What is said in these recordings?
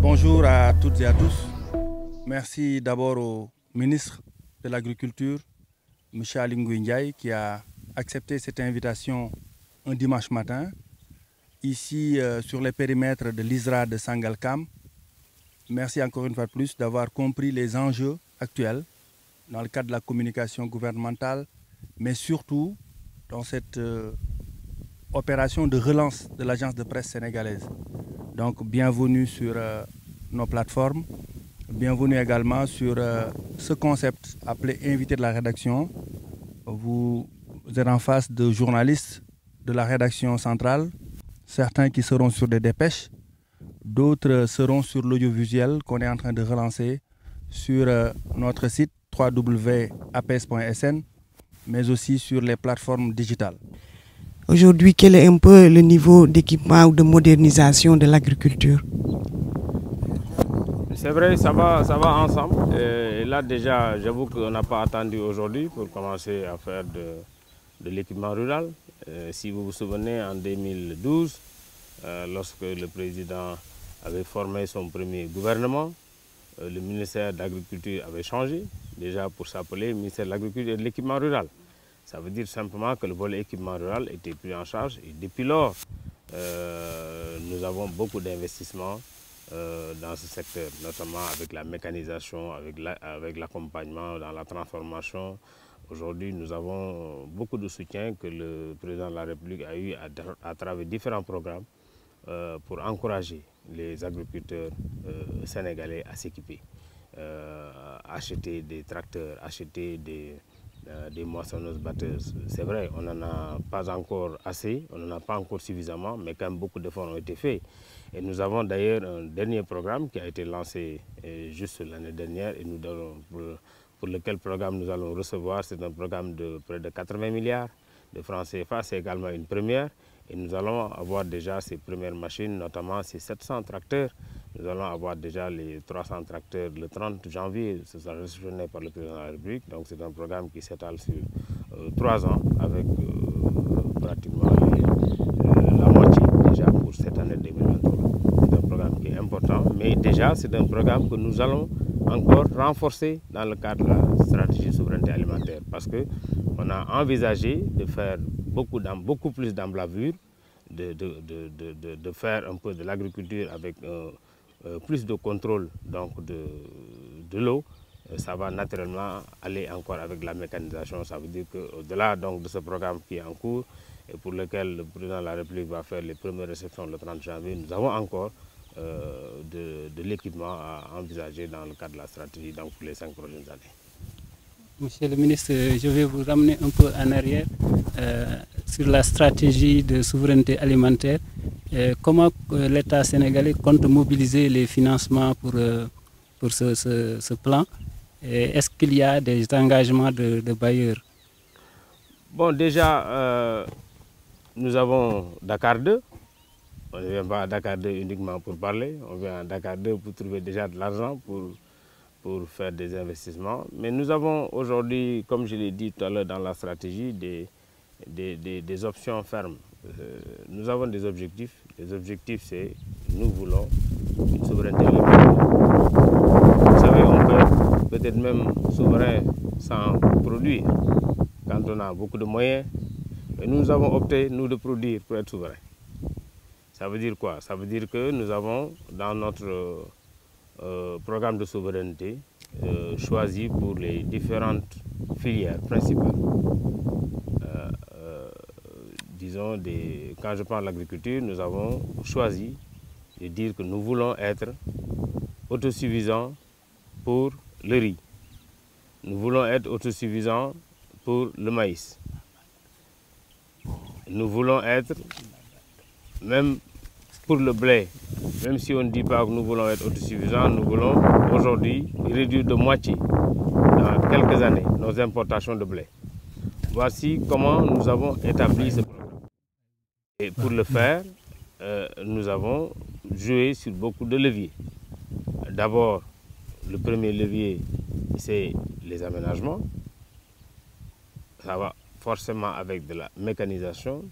Bonjour à toutes et à tous. Merci d'abord au ministre de l'Agriculture, M. Aly Ngouille Ndiaye, qui a accepté cette invitation un dimanche matin, ici sur les périmètres de l'ISRA de Sangalkam. Merci encore une fois de plus d'avoir compris les enjeux actuels dans le cadre de la communication gouvernementale, mais surtout dans cette opération de relance de l'agence de presse sénégalaise. Donc bienvenue sur nos plateformes, bienvenue également sur ce concept appelé Invité de la rédaction. Vous êtes en face de journalistes de la rédaction centrale, certains qui seront sur des dépêches, d'autres seront sur l'audiovisuel qu'on est en train de relancer sur notre site www.aps.sn, mais aussi sur les plateformes digitales. Aujourd'hui, quel est un peu le niveau d'équipement ou de modernisation de l'agriculture? C'est vrai, ça va ensemble. Et là déjà, j'avoue qu'on n'a pas attendu aujourd'hui pour commencer à faire de l'équipement rural. Si vous vous souvenez, en 2012, lorsque le président avait formé son premier gouvernement, le ministère de l'Agriculture avait changé, déjà pour s'appeler ministère de l'Agriculture et de l'équipement rural. Ça veut dire simplement que le volet équipement rural était pris en charge et depuis lors, nous avons beaucoup d'investissements dans ce secteur, notamment avec la mécanisation, avec l'accompagnement dans la transformation. Aujourd'hui, nous avons beaucoup de soutien que le président de la République a eu à travers différents programmes pour encourager les agriculteurs sénégalais à s'équiper, acheter des tracteurs, acheter des moissonneuses-batteuses. C'est vrai, on n'en a pas encore assez, on n'en a pas encore suffisamment, mais quand même beaucoup d'efforts ont été faits. Et nous avons d'ailleurs un dernier programme qui a été lancé juste l'année dernière et nous pour lequel programme nous allons recevoir, c'est un programme de près de 80 milliards de francs CFA, c'est également une première. Et nous allons avoir déjà ces premières machines, notamment ces 700 tracteurs. Nous allons avoir déjà les 300 tracteurs le 30 janvier, ce sera réceptionné par le président de la République. Donc c'est un programme qui s'étale sur 3 ans avec pratiquement la moitié déjà pour cette année 2023. C'est un programme qui est important, mais déjà c'est un programme que nous allons encore renforcer dans le cadre de la stratégie de souveraineté alimentaire parce qu'on a envisagé de faire beaucoup plus d'emblavure, de faire un peu de l'agriculture avec plus de contrôle donc de l'eau. Ça va naturellement aller encore avec la mécanisation. Ça veut dire qu'au-delà de ce programme qui est en cours et pour lequel le président de la République va faire les premières réceptions le 30 janvier, nous avons encore de l'équipement à envisager dans le cadre de la stratégie pour les 5 prochaines années. Monsieur le ministre, je vais vous ramener un peu en arrière sur la stratégie de souveraineté alimentaire. Comment l'État sénégalais compte mobiliser les financements pour ce plan? Est-ce qu'il y a des engagements de bailleurs? Bon, déjà, nous avons Dakar 2. On ne vient pas à Dakar 2 uniquement pour parler, on vient à Dakar 2 pour trouver déjà de l'argent pour faire des investissements. Mais nous avons aujourd'hui, comme je l'ai dit tout à l'heure dans la stratégie, des options fermes. Nous avons des objectifs. Les objectifs, c'est nous voulons une souveraineté alimentaire. Vous savez, on peut être même souverain sans produire, quand on a beaucoup de moyens. Mais nous avons opté, nous, de produire pour être souverains. Ça veut dire quoi? Ça veut dire que nous avons, dans notre programme de souveraineté, choisi pour les différentes filières principales. Disons, quand je parle de l'agriculture, nous avons choisi de dire que nous voulons être autosuffisants pour le riz. Nous voulons être autosuffisants pour le maïs. Nous voulons être, même pour le blé, même si on ne dit pas que nous voulons être autosuffisants, nous voulons aujourd'hui réduire de moitié, dans quelques années, nos importations de blé. Voici comment nous avons établi ce programme. Et pour le faire, nous avons joué sur beaucoup de leviers. D'abord, le premier levier, c'est les aménagements. Ça va forcément avec de la mécanisation.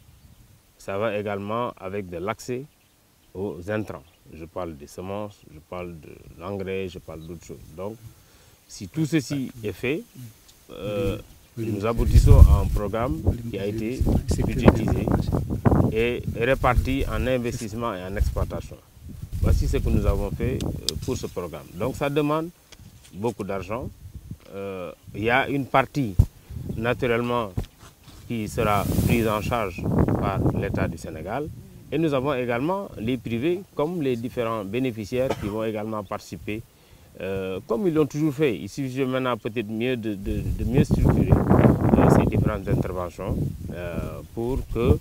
Ça va également avec de l'accès aux intrants. je parle des semences, je parle de l'engrais, je parle d'autres choses. Donc, si tout ceci est fait, nous aboutissons à un programme qui a été budgétisé et réparti en investissement et en exploitation. Voici ce que nous avons fait pour ce programme. Donc ça demande beaucoup d'argent. Il y a une partie naturellement qui sera prise en charge par l'État du Sénégal. Et nous avons également les privés comme les différents bénéficiaires qui vont également participer comme ils l'ont toujours fait. Il suffit maintenant peut-être mieux de mieux structurer ces différentes interventions pour que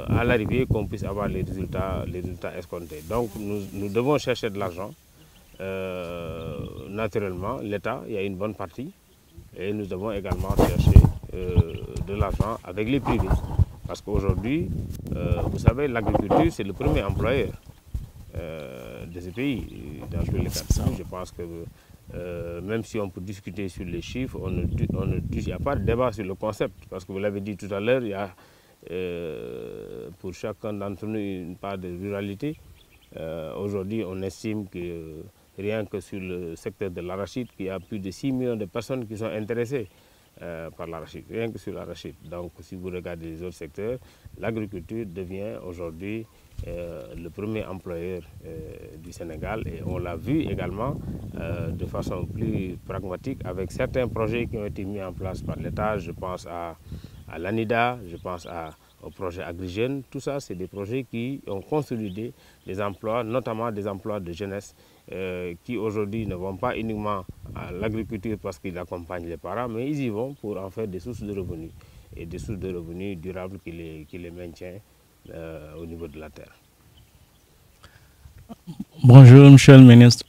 à l'arrivée qu'on puisse avoir les résultats escomptés. Donc nous devons chercher de l'argent. Naturellement, l'État, il y a une bonne partie et nous devons également chercher de l'argent avec les privés. Parce qu'aujourd'hui, vous savez, l'agriculture, c'est le premier employeur de ce pays. Dans tous les cas, je pense que même si on peut discuter sur les chiffres, il n'y a pas de débat sur le concept. Parce que vous l'avez dit tout à l'heure, il y a pour chacun d'entre nous une part de ruralité. Aujourd'hui, on estime que rien que sur le secteur de l'arachide, qu'il y a plus de 6 millions de personnes qui sont intéressées par l'arachide, rien que sur l'arachide. Donc si vous regardez les autres secteurs, l'agriculture devient aujourd'hui le premier employeur du Sénégal et on l'a vu également de façon plus pragmatique avec certains projets qui ont été mis en place par l'État. Je pense à l'ANIDA, je pense au projet Agri-Jeunes. Tout ça, c'est des projets qui ont consolidé des emplois, notamment des emplois de jeunesse qui aujourd'hui ne vont pas uniquement à l'agriculture parce qu'ils accompagnent les parents, mais ils y vont pour en faire des sources de revenus et des sources de revenus durables qui les maintiennent au niveau de la terre. Bonjour, Monsieur le ministre.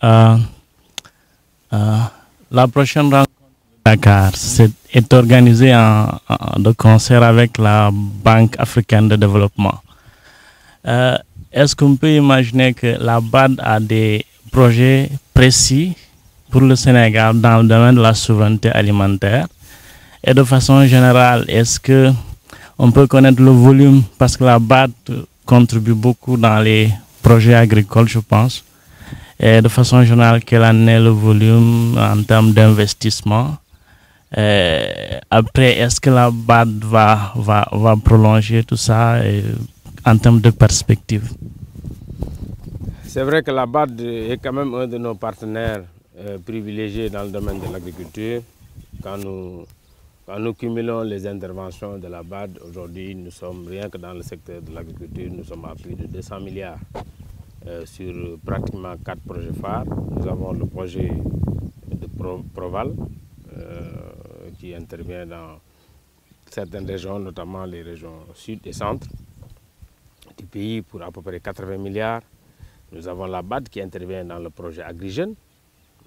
La prochaine rencontre de Dakar est organisée de concert avec la Banque africaine de développement. Est-ce qu'on peut imaginer que la BAD a des projets précis pour le Sénégal dans le domaine de la souveraineté alimentaire? Et de façon générale, est-ce qu'on peut connaître le volume, parce que la BAD contribue beaucoup dans les projets agricoles, je pense. Et de façon générale, quel en est le volume en termes d'investissement? Après, est-ce que la BAD va prolonger tout ça en termes de perspective? C'est vrai que la BAD est quand même un de nos partenaires privilégiés dans le domaine de l'agriculture. Quand nous cumulons les interventions de la BAD, aujourd'hui, nous sommes, rien que dans le secteur de l'agriculture, nous sommes à plus de 200 milliards sur pratiquement 4 projets phares. Nous avons le projet de Proval qui intervient dans certaines régions, notamment les régions sud et centre du pays pour à peu près 80 milliards. Nous avons la BAD qui intervient dans le projet Agri-Jeunes.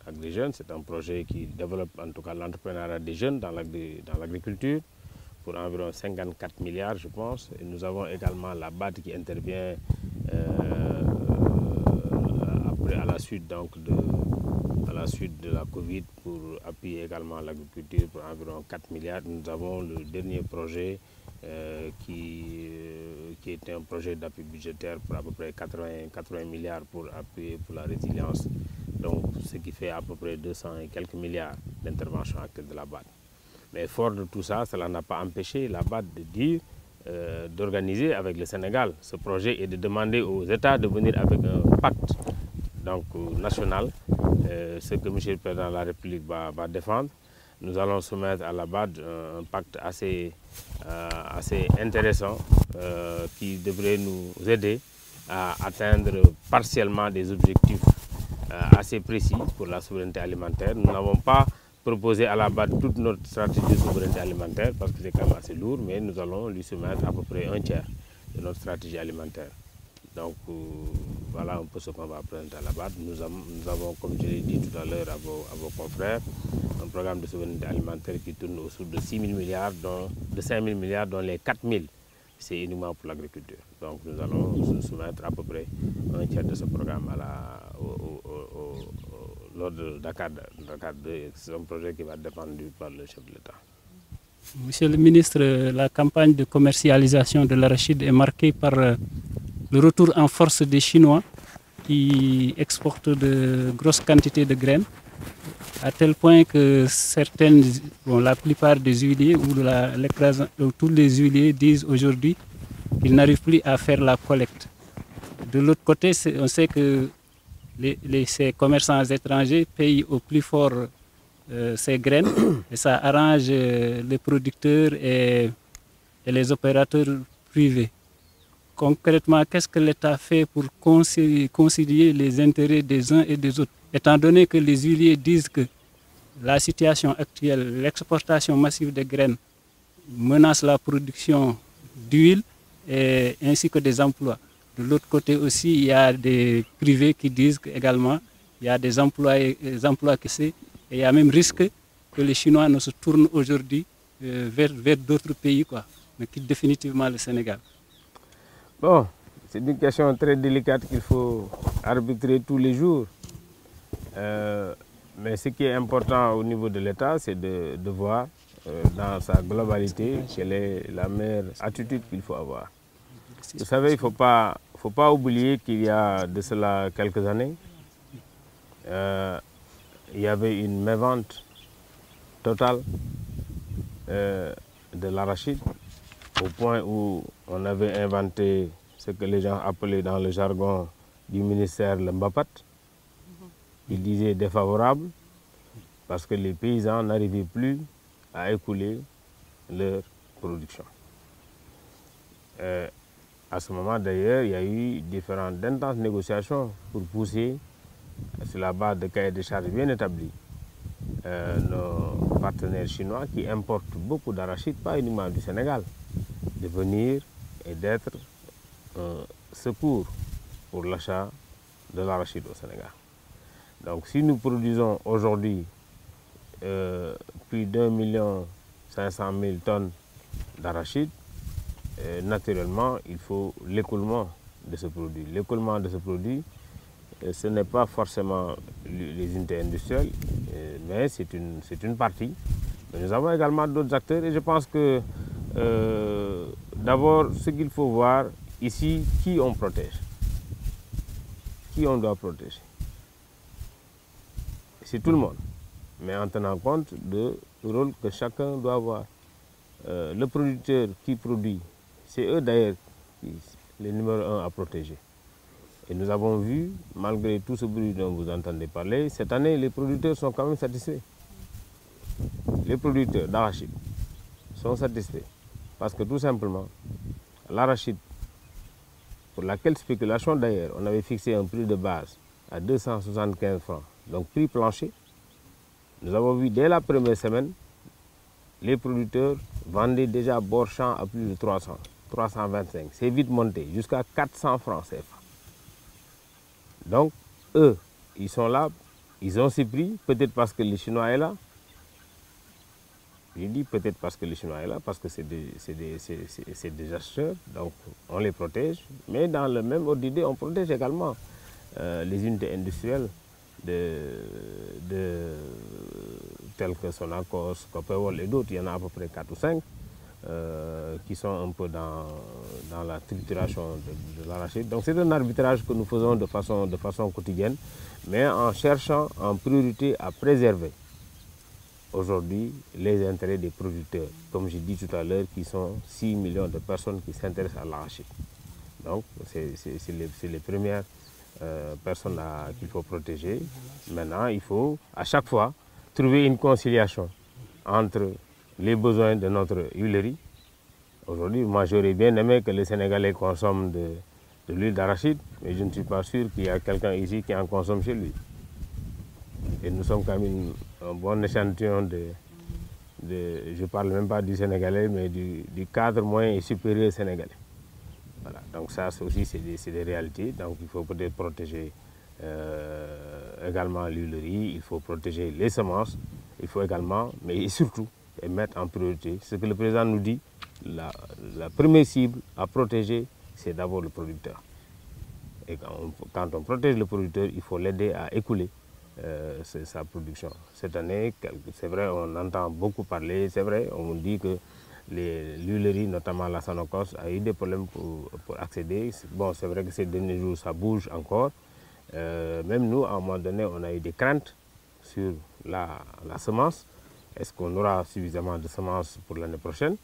Agri-Jeunes, c'est un projet qui développe en tout cas l'entrepreneuriat des jeunes dans l'agriculture pour environ 54 milliards, je pense. Et nous avons également la BAD qui intervient après, à la suite de la Covid pour appuyer également l'agriculture pour environ 4 milliards. Nous avons le dernier projet qui était un projet d'appui budgétaire pour à peu près 80 milliards pour appuyer pour la résilience. Donc, ce qui fait à peu près 200 et quelques milliards d'intervention actuelle de la BAD. Mais fort de tout ça, cela n'a pas empêché la BAD de dire, d'organiser avec le Sénégal ce projet et de demander aux États de venir avec un pacte donc, national, ce que M. le Président de la République va défendre. Nous allons soumettre à la BAD un pacte assez intéressant qui devrait nous aider à atteindre partiellement des objectifs assez précis pour la souveraineté alimentaire. Nous n'avons pas proposé à la BAD toute notre stratégie de souveraineté alimentaire parce que c'est quand même assez lourd, mais nous allons lui soumettre à peu près un tiers de notre stratégie alimentaire. Donc voilà un peu ce qu'on va présenter à la BAD. Nous avons, comme je l'ai dit tout à l'heure à vos confrères, un programme de souveraineté alimentaire qui tourne autour de 6 000 milliards, de 5 000 milliards, dont les 4 000, c'est uniquement pour l'agriculture. Donc nous allons soumettre à peu près un tiers de ce programme lors de Dakar 2. C'est un projet qui va être défendu par le chef de l'État. Monsieur le ministre, la campagne de commercialisation de l'arachide est marquée par le retour en force des Chinois qui exporte de grosses quantités de graines, à tel point que la plupart des huiliers ou tous les huiliers disent aujourd'hui qu'ils n'arrivent plus à faire la collecte. De l'autre côté, on sait que ces commerçants étrangers payent au plus fort ces graines et ça arrange les producteurs et les opérateurs privés. Concrètement, qu'est-ce que l'État fait pour concilier les intérêts des uns et des autres? Étant donné que les huiliers disent que la situation actuelle, l'exportation massive de graines menace la production d'huile ainsi que des emplois. De l'autre côté aussi, il y a des privés qui disent également il y a des emplois qui c'est, et il y a même risque que les Chinois ne se tournent aujourd'hui vers d'autres pays, mais quittent définitivement le Sénégal. Bon, c'est une question très délicate qu'il faut arbitrer tous les jours. Mais ce qui est important au niveau de l'État, c'est de voir dans sa globalité quelle est la meilleure attitude qu'il faut avoir. Vous savez, il ne faut pas oublier qu'il y a de cela quelques années, il y avait une mévente totale de l'arachide, au point où on avait inventé ce que les gens appelaient dans le jargon du ministère le Mbapat. Ils disaient défavorable parce que les paysans n'arrivaient plus à écouler leur production. À ce moment d'ailleurs, il y a eu d'intenses négociations pour pousser, sur la base de cahiers de charges bien établis, nos partenaires chinois qui importent beaucoup d'arachides, pas uniquement du Sénégal, de venir et d'être un secours pour l'achat de l'arachide au Sénégal. Donc si nous produisons aujourd'hui plus d'1 500 000 tonnes d'arachide, naturellement, il faut l'écoulement de ce produit. L'écoulement de ce produit, ce n'est pas forcément les unités industrielles, mais c'est une partie. Mais nous avons également d'autres acteurs et je pense que d'abord, ce qu'il faut voir ici, qui on protège, qui on doit protéger. C'est tout le monde, mais en tenant compte du rôle que chacun doit avoir. Le producteur qui produit, c'est eux d'ailleurs les numéros 1 à protéger. Et nous avons vu, malgré tout ce bruit dont vous entendez parler, cette année, les producteurs sont quand même satisfaits. Les producteurs d'arachide sont satisfaits parce que tout simplement, l'arachide, pour laquelle spéculation d'ailleurs, on avait fixé un prix de base à 275 francs, donc prix plancher, nous avons vu dès la première semaine, les producteurs vendaient déjà bord champ à plus de 300, 325. C'est vite monté jusqu'à 400 francs CFA. Donc, eux, ils sont là, ils ont ces prix, peut-être parce que les Chinois est là. Je dis peut-être parce que les Chinois est là, parce que c'est des acheteurs, donc on les protège. Mais dans le même ordre d'idée, on protège également les unités industrielles telles que Sonacos, Copperwol et d'autres. Il y en a à peu près 4 ou 5 qui sont un peu dans la trituration de l'arachide. Donc c'est un arbitrage que nous faisons de façon quotidienne, mais en cherchant en priorité à préserver aujourd'hui les intérêts des producteurs, comme j'ai dit tout à l'heure, qui sont 6 millions de personnes qui s'intéressent à l'arachide. Donc c'est les premières personnes qu'il faut protéger. Maintenant, il faut à chaque fois trouver une conciliation entre les besoins de notre huilerie. Aujourd'hui, moi j'aurais bien aimé que les Sénégalais consomment de l'huile d'arachide, mais je ne suis pas sûr qu'il y a quelqu'un ici qui en consomme chez lui. Et nous sommes quand même un bon échantillon je ne parle même pas du Sénégalais, mais du cadre moyen et supérieur sénégalais. Voilà. Donc ça aussi, c'est des réalités. Donc il faut peut-être protéger également l'huilerie, il faut protéger les semences, il faut également, mais surtout, mettre en priorité ce que le président nous dit, la première cible à protéger, c'est d'abord le producteur. Et quand on protège le producteur, il faut l'aider à écouler sa production. Cette année, c'est vrai, on entend beaucoup parler, c'est vrai, on dit que l'huilerie, notamment la Sonacos, a eu des problèmes pour accéder. Bon, c'est vrai que ces derniers jours, ça bouge encore. Même nous, à un moment donné, on a eu des craintes sur la semence. Est-ce qu'on aura suffisamment de semences pour l'année prochaine?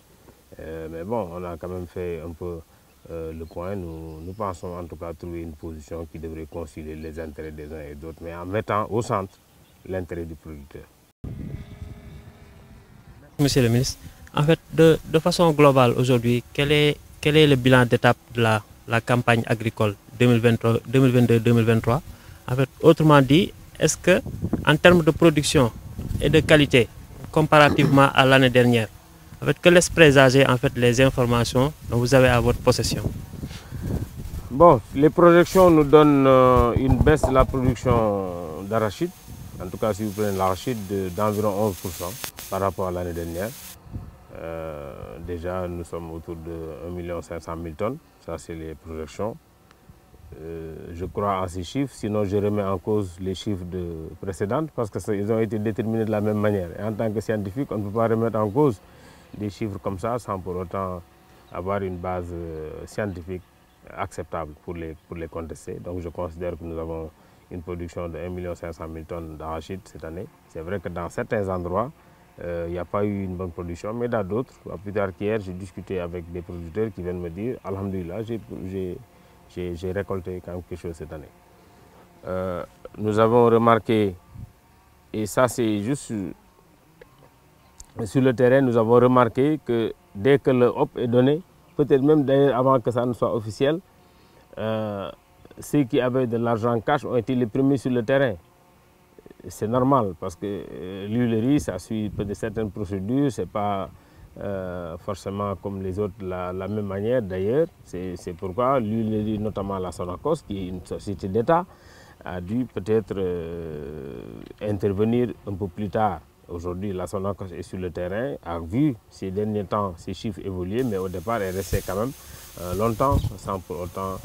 Mais bon, on a quand même fait un peu le point. Nous pensons en tout cas trouver une position qui devrait concilier les intérêts des uns et d'autres, mais en mettant au centre l'intérêt du producteur. Monsieur le ministre, en fait, de façon globale aujourd'hui, quel est le bilan d'étape de la campagne agricole 2022-2023? En fait, autrement dit, est-ce que en termes de production et de qualité, comparativement à l'année dernière, en fait, que laisse présager en fait les informations dont vous avez à votre possession? Bon, les projections nous donnent une baisse de la production d'arachide. En tout cas, si vous prenez l'arachide, d'environ 11% par rapport à l'année dernière. Déjà, nous sommes autour de 1 500 000 tonnes. Ça, c'est les projections. Je crois en ces chiffres, sinon je remets en cause les chiffres précédents parce qu'ils ont été déterminés de la même manière. Et en tant que scientifique, on ne peut pas remettre en cause des chiffres comme ça sans pour autant avoir une base scientifique acceptable pour les contester. Donc je considère que nous avons une production de 1 500 000 tonnes d'arachide cette année. C'est vrai que dans certains endroits, il n'y a pas eu une bonne production, mais dans d'autres, plus tard qu'hier, j'ai discuté avec des producteurs qui viennent me dire, alhamdoulilah, j'ai récolté quand même quelque chose cette année. Nous avons remarqué, et ça c'est juste sur le terrain, nous avons remarqué que dès que le hop est donné, peut-être même d'ailleurs avant que ça ne soit officiel, ceux qui avaient de l'argent cash ont été les premiers sur le terrain. C'est normal parce que l'huilerie, ça suit de certaines procédures, c'est pas forcément comme les autres la même manière d'ailleurs. C'est pourquoi l'huilerie, notamment la Sonacos, qui est une société d'État, a dû peut-être intervenir un peu plus tard. Aujourd'hui, la Sonacos est sur le terrain, a vu ces derniers temps ces chiffres évoluer, mais au départ, elle restait quand même longtemps sans pour autant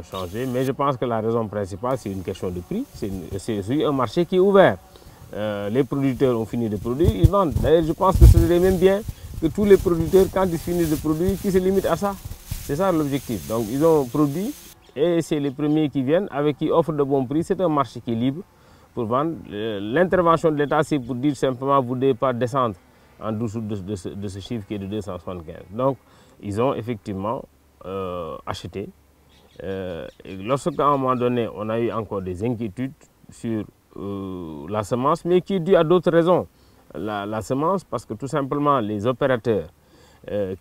changer. Mais je pense que la raison principale, c'est une question de prix. C'est un marché qui est ouvert. Les producteurs ont fini de produire, ils vendent. D'ailleurs, je pense que ce serait même bien que tous les producteurs, quand ils finissent de produire, qui se limitent à ça. C'est ça l'objectif. Donc, ils ont produit et c'est les premiers qui viennent, avec qui offrent de bons prix. C'est un marché qui est libre pour vendre. L'intervention de l'État, c'est pour dire simplement vous ne devez pas descendre en dessous de ce chiffre qui est de 275. Donc, ils ont effectivement acheté. Lorsqu'à un moment donné, on a eu encore des inquiétudes sur la semence, mais qui est due à d'autres raisons. La semence, parce que tout simplement, les opérateurs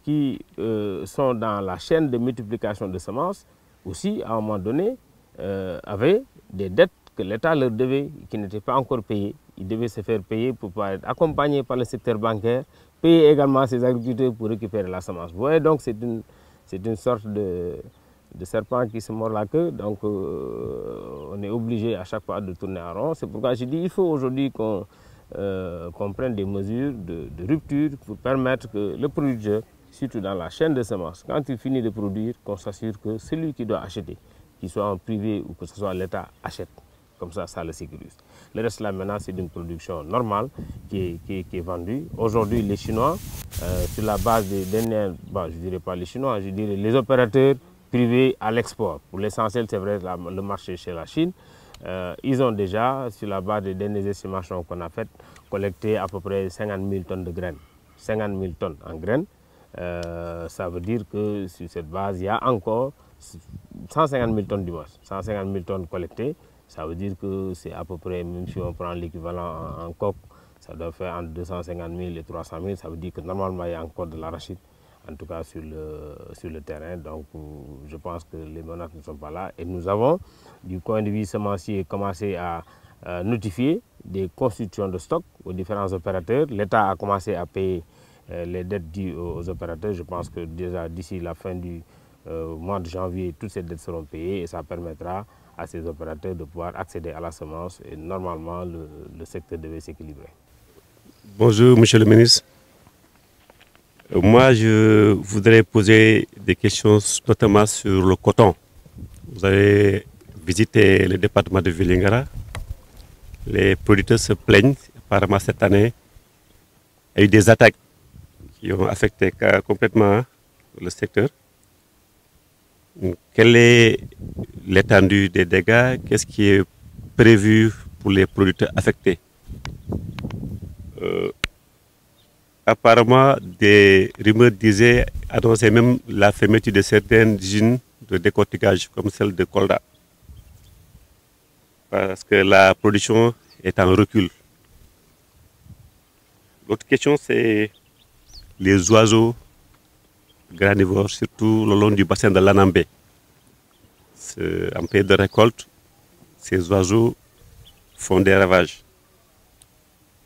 qui sont dans la chaîne de multiplication de semences, aussi, à un moment donné, avaient des dettes que l'État leur devait, qui n'étaient pas encore payées. Ils devaient se faire payer pour pouvoir être accompagnés par le secteur bancaire, payer également ces agriculteurs pour récupérer la semence. Vous voyez, donc c'est une sorte de serpent qui se mord la queue, donc on est obligé à chaque fois de tourner en rond. C'est pourquoi je dis qu'il faut aujourd'hui qu'on prenne des mesures de rupture pour permettre que le producteur, surtout dans la chaîne de semences, quand il finit de produire, qu'on s'assure que celui qui doit acheter, qu'il soit en privé ou que ce soit l'État, achète. Comme ça le sécurise. Le reste là maintenant, c'est d'une production normale qui est vendue. Aujourd'hui, les Chinois, sur la base des dernières, je ne dirais pas les Chinois, je dirais les opérateurs privés à l'export. Pour l'essentiel, c'est vrai, le marché chez la Chine. Ils ont déjà, sur la base des dernières estimations qu'on a faites, collecté à peu près 50 000 tonnes de graines. 50 000 tonnes en graines. Ça veut dire que sur cette base, il y a encore 150 000 tonnes du moins. 150 000 tonnes collectées. Ça veut dire que c'est à peu près, même si on prend l'équivalent en coque, ça doit faire entre 250 000 et 300 000. Ça veut dire que normalement, il y a encore de l'arachide, en tout cas sur le terrain. Donc, je pense que les menaces ne sont pas là. Et nous avons, du point de vue semencier, commencé à notifier des constitutions de stock aux différents opérateurs. L'État a commencé à payer les dettes dues aux opérateurs. Je pense que déjà d'ici la fin du mois de janvier, toutes ces dettes seront payées et ça permettra à ces opérateurs de pouvoir accéder à la semence et normalement le secteur devait s'équilibrer. Bonjour Monsieur le ministre. Moi je voudrais poser des questions notamment sur le coton. Vous avez visité le département de Vélingara. Les producteurs se plaignent, apparemment cette année, il y a eu des attaques. qui ont affecté complètement le secteur. quelle est l'étendue des dégâts? Qu'est-ce qui est prévu pour les producteurs affectés? Apparemment, des rumeurs annonçaient même la fermeture de certaines usines de décortiquage, comme celle de Kolda, parce que la production est en recul. L'autre question, c'est les oiseaux granivores, surtout le long du bassin de l'Anambé. En période de récolte, ces oiseaux font des ravages.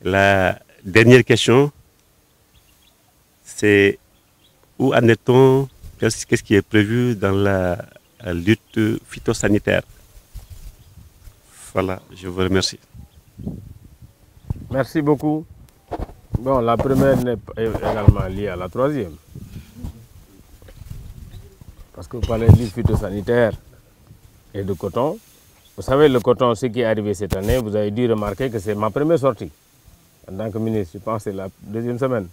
La dernière question, c'est où en est-on, qu'est-ce qui est prévu dans la lutte phytosanitaire? Voilà, je vous remercie. Merci beaucoup. Bon, la première est également liée à la troisième. Parce que vous parlez de lutte phytosanitaire et de coton. Vous savez, le coton, ce qui est arrivé cette année, vous avez dû remarquer que c'est ma première sortie. En tant que ministre, je pense que c'est la deuxième semaine.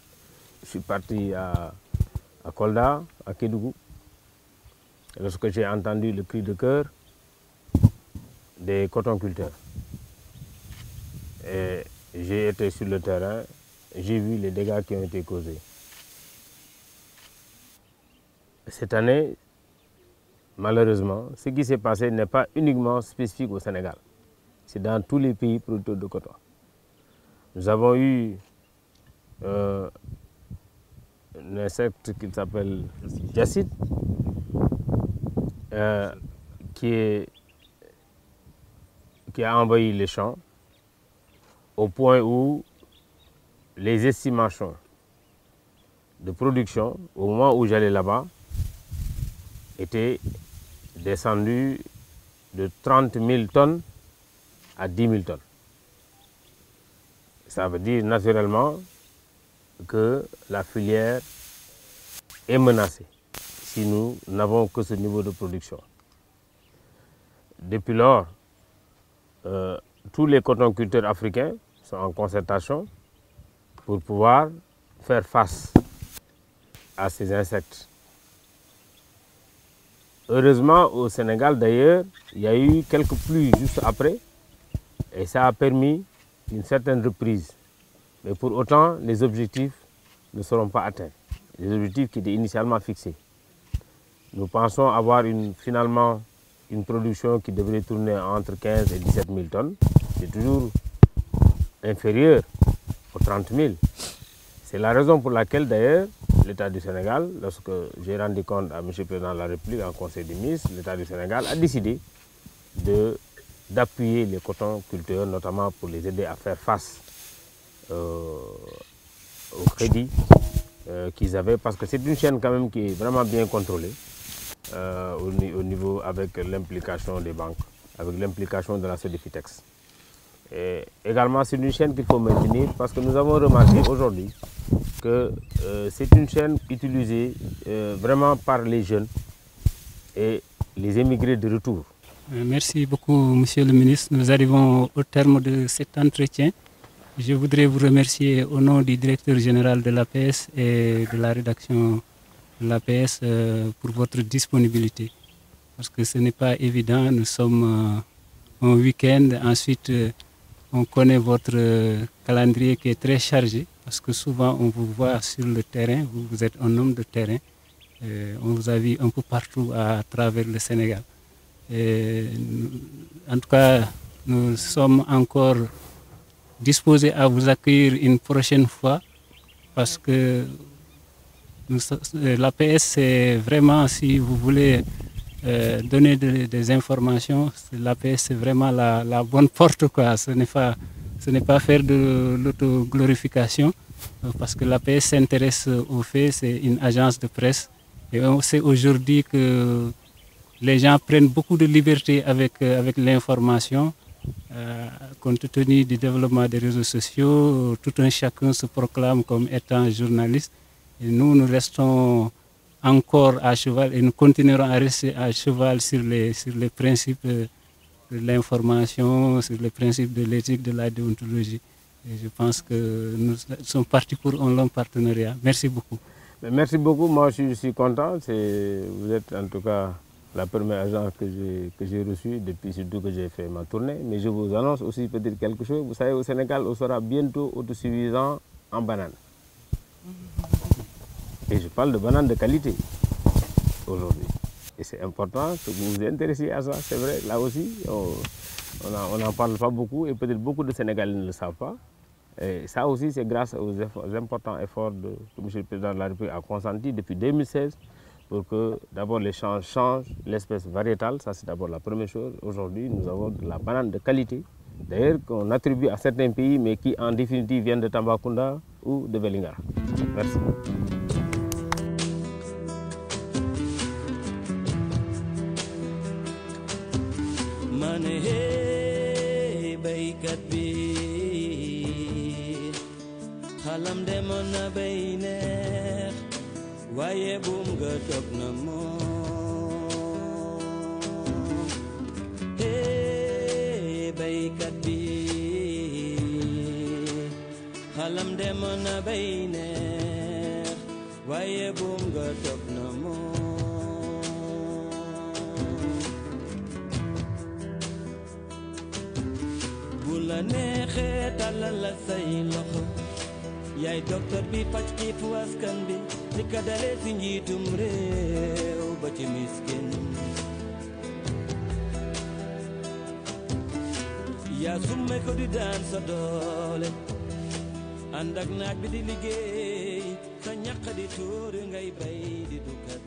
Je suis parti à Kolda, à Kédougou. Et lorsque j'ai entendu le cri de cœur des cotonculteurs, et j'ai été sur le terrain, j'ai vu les dégâts qui ont été causés. Cette année, malheureusement, ce qui s'est passé n'est pas uniquement spécifique au Sénégal. C'est dans tous les pays producteurs de coton. Nous avons eu un insecte qui s'appelle Jacide, qui a envahi les champs au point où les estimations de production, au moment où j'allais là-bas, étaient descendues de 30 000 tonnes à 10 000 tonnes. Ça veut dire naturellement que la filière est menacée si nous n'avons que ce niveau de production. Depuis lors, tous les cotonculteurs africains sont en concertation pour pouvoir faire face à ces insectes. Heureusement, au Sénégal d'ailleurs, il y a eu quelques pluies juste après et ça a permis une certaine reprise. Mais pour autant, les objectifs ne seront pas atteints, les objectifs qui étaient initialement fixés. Nous pensons avoir finalement une production qui devrait tourner entre 15 et 17 000 tonnes. C'est toujours inférieur aux 30 000. C'est la raison pour laquelle d'ailleurs l'État du Sénégal, lorsque j'ai rendu compte à M. le Président de la République en Conseil des ministres, l'État du Sénégal a décidé d'appuyer les cotonculteurs, notamment pour les aider à faire face au crédit qu'ils avaient, parce que c'est une chaîne quand même qui est vraiment bien contrôlée au niveau avec l'implication des banques, avec l'implication de la Sodefitex. Et également, c'est une chaîne qu'il faut maintenir parce que nous avons remarqué aujourd'hui que c'est une chaîne utilisée vraiment par les jeunes et les émigrés de retour. Merci beaucoup, Monsieur le ministre. Nous arrivons au terme de cet entretien. Je voudrais vous remercier au nom du directeur général de l'APS et de la rédaction de l'APS pour votre disponibilité. Parce que ce n'est pas évident, nous sommes en week-end, ensuite on connaît votre calendrier qui est très chargé, parce que souvent on vous voit sur le terrain, vous êtes un homme de terrain, on vous a vu un peu partout à travers le Sénégal. En tout cas, nous sommes encore disposés à vous accueillir une prochaine fois, parce que l'APS, c'est vraiment, si vous voulez donner des informations, l'APS, c'est vraiment la bonne porte, quoi. Ce n'est pas faire de l'autoglorification, parce que l'APS s'intéresse aux faits, c'est une agence de presse. Et on sait aujourd'hui que les gens prennent beaucoup de liberté avec l'information, compte tenu du développement des réseaux sociaux. Tout un chacun se proclame comme étant journaliste. Et nous restons encore à cheval et nous continuerons à rester à cheval sur les principes de l'information, sur les principes de l'éthique, de la déontologie. Et je pense que nous sommes partis pour un long partenariat. Merci beaucoup. Merci beaucoup, moi je suis content. Vous êtes en tout cas la première agence que j'ai reçue depuis surtout que j'ai fait ma tournée. Mais je vous annonce aussi peut-être quelque chose. Vous savez, au Sénégal, on sera bientôt autosuffisant en bananes. Et je parle de bananes de qualité aujourd'hui. Et c'est important que vous vous intéressiez à ça. C'est vrai, là aussi, on n'en parle pas beaucoup et peut-être beaucoup de Sénégalais ne le savent pas. Et ça aussi, c'est grâce aux importants efforts que M. le Président de la République a consenti depuis 2016 pour que d'abord les champs changent l'espèce variétale. Ça, c'est d'abord la première chose. Aujourd'hui, nous avons de la banane de qualité, d'ailleurs qu'on attribue à certains pays, mais qui en définitive viennent de Tambacounda ou de Vélingara. Merci. xalam demoon na bay neex waaye buum nga dog na moom hee baykat bi xalam demoon na bay neex waaye buum nga dog na moom bu la neexee tàllal la say loxo yaay docteur bi faj xiifu askan bi li ko dalee si njiitum réew ba ci miskin yaa summe ko di daan sa doole ànd ak naaj bi di liggéey sa ñaq di tuur ngay bay di dukat